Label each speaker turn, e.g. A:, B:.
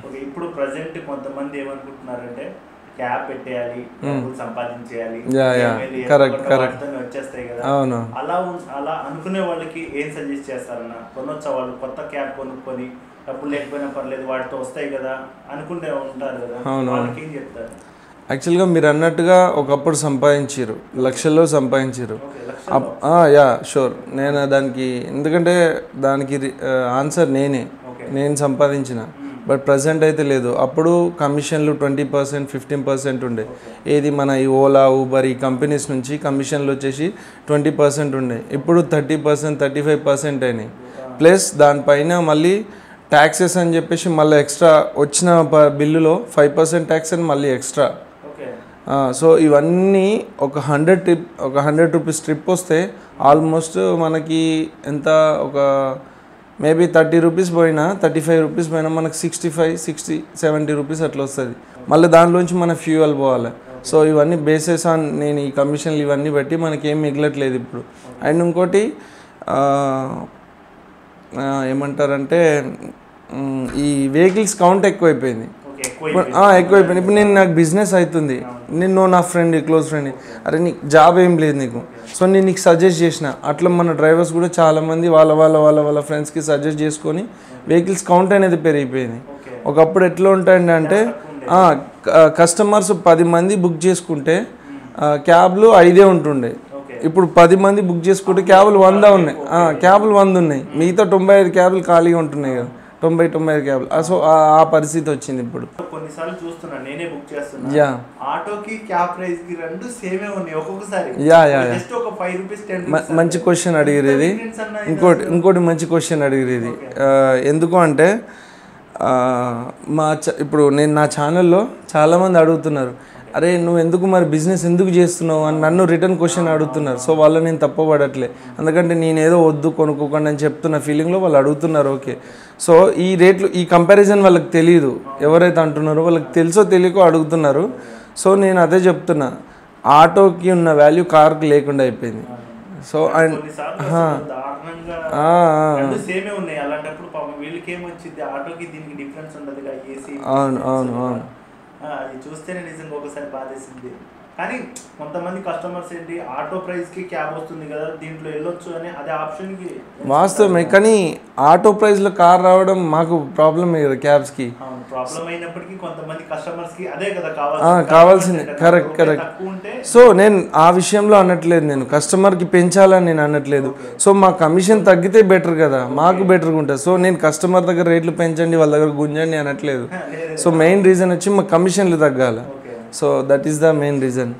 A: Okay. ఇప్పుడు present కొంతమంది ఏమనుకుంటున్నారంటే క్యాబ్ పెట్టేయాలి, డబ్బులు సంపాదించేయాలి, వచ్చేస్తాయి కదా. అలా అనుకునే వాళ్ళకి ఏం సజెస్ట్ చేస్తారన్న? కొనొచ్చా వాళ్ళు? కొత్త క్యాబ్ కొనుక్కొని డబ్బులు లేకపోయినా పర్లేదు వాటితో వస్తాయి కదా అనుకుంటే ఉంటారు కదా, వాళ్ళకి ఏం చెప్తారు?
B: యాక్చువల్గా మీరు అన్నట్టుగా ఒకప్పుడు సంపాదించారు, లక్షల్లో సంపాదించారు. యా షూర్, నేను దానికి ఎందుకంటే దానికి ఆన్సర్ నేను సంపాదించిన. బట్ ప్రజెంట్ అయితే లేదు. అప్పుడు కమిషన్లు 20%, 15% ఉండే. ఏది మన ఈ ఓలా, ఊబర్ ఈ కంపెనీస్ నుంచి కమిషన్లు వచ్చేసి 20% ఉండే. ఇప్పుడు 30%, 35% అయినాయి. ప్లస్ దానిపైన మళ్ళీ ట్యాక్సెస్ అని చెప్పేసి మళ్ళీ ఎక్స్ట్రా వచ్చిన బిల్లులో 5% ట్యాక్స్ అని మళ్ళీ ఎక్స్ట్రా. సో ఇవన్నీ ఒక 100 రూపీస్ ట్రిప్ వస్తే ఆల్మోస్ట్ మనకి ఎంత, ఒక మేబీ 30 రూపీస్ పోయినా, 35 రూపీస్ పోయినా మనకు 65, 60, 70 రూపీస్ అట్లా వస్తుంది. మళ్ళీ దాంట్లోంచి మన ఫ్యూయల్ పోవాలి. సో ఇవన్నీ బేసెస్ ఆన్ నేను ఈ కమిషన్లు ఇవన్నీ బట్టి మనకి ఏం మిగలట్లేదు ఇప్పుడు. అండ్ ఇంకోటి ఏమంటారంటే ఈ వెహికల్స్ కౌంట్ ఎక్కువైపోయింది. ఇప్పుడు నాకు బిజినెస్ అవుతుంది, నిన్ను నా ఫ్రెండ్, క్లోజ్ ఫ్రెండ్, అరే నీకు జాబ్ ఏం లేదు నీకు, సో నేను నీకు సజెస్ట్ చేసిన. అట్లా మన డ్రైవర్స్ కూడా చాలామంది వాళ్ళ ఫ్రెండ్స్కి సజెస్ట్ చేసుకొని వెహికల్స్ కౌంట్ అనేది పెరిగిపోయింది. ఒకప్పుడు ఎట్లా ఉంటాయండి అంటే కస్టమర్స్ 10 మంది బుక్ చేసుకుంటే క్యాబ్లు 5 ఉంటుండే. ఇప్పుడు 10 మంది బుక్ చేసుకుంటే క్యాబ్లు 100 ఉన్నాయి. క్యాబ్లు 100 ఉన్నాయి, మిగతా 95 క్యాబ్లు ఖాళీగా ఉంటున్నాయి కదా, 95 క్యాబ్లు. సో ఆ పరిస్థితి వచ్చింది ఇప్పుడు.
A: కొన్నిసార్లు చూస్తున్నా, నేనే బుక్ చేస్తున్నా, ఆటోకి క్యాబ్ ప్రైస్ కి రెండు సేమే ఉన్నాయి ఒక్కొక్కసారి. జస్ట్ ఒక 5 రూపీస్ 10 రూపీస్.
B: మంచి క్వశ్చన్ అడిగిరేది. ఇంకోటి మంచి క్వశ్చన్ అడిగిరేది. ఎందుకు అంటే ఇప్పుడు నేను నా ఛానల్లో చాలామంది అడుగుతున్నారు, అరే నువ్వు ఎందుకు మరి బిజినెస్ ఎందుకు చేస్తున్నావు అని నన్ను రిటర్న్ క్వశ్చన్ అడుగుతున్నారు. సో వాళ్ళు నేను తప్పబడట్లే, ఎందుకంటే నేనేదో వద్దు కొనుక్కోకండి అని చెప్తున్న ఫీలింగ్లో వాళ్ళు అడుగుతున్నారు. ఓకే, సో ఈ రేట్లు, ఈ కంపారిజన్ వాళ్ళకి తెలియదు. ఎవరైతే అంటున్నారో వాళ్ళకి తెలుసో తెలియకో అడుగుతున్నారు. సో నేను అదే చెప్తున్నా, ఆటోకి ఉన్న వాల్యూ కార్కి లేకుండా అయిపోయింది. సో అండ్ అవును
A: అది చూస్తేనే నిజంగా ఒకసారి బాధేసింది. కానీ కొంతమంది కస్టమర్స్ ఏంటి, ఆటో ప్రైస్ కి క్యాబ్ వస్తుంది కదా దీంట్లో వెళ్ళొచ్చు అని అదే ఆప్షన్ కి
B: వాస్తవమే. కానీ ఆటో ప్రైస్ లో కార్ రావడం మాకు ప్రాబ్లమ్ కదా క్యాబ్స్ కి.
A: ప్రాబ్లం అయినప్పటికీ కొంతమంది కస్టమర్స్ కి అదే కదా
B: కావాల్సింది. కరెక్ట్. సో నేను ఆ విషయంలో అనట్లేదు, నేను కస్టమర్ కి పెంచాలని నేను అనట్లేదు. సో మా కమిషన్ తగ్గితే బెటర్ కదా, మాకు బెటర్గా ఉంటుంది. సో నేను కస్టమర్ దగ్గర రేట్లు పెంచండి, వాళ్ళ దగ్గర గుంజండి అనట్లేదు. సో మెయిన్ రీజన్ వచ్చి మా కమిషన్లు తగ్గాలి. So that is the main reason.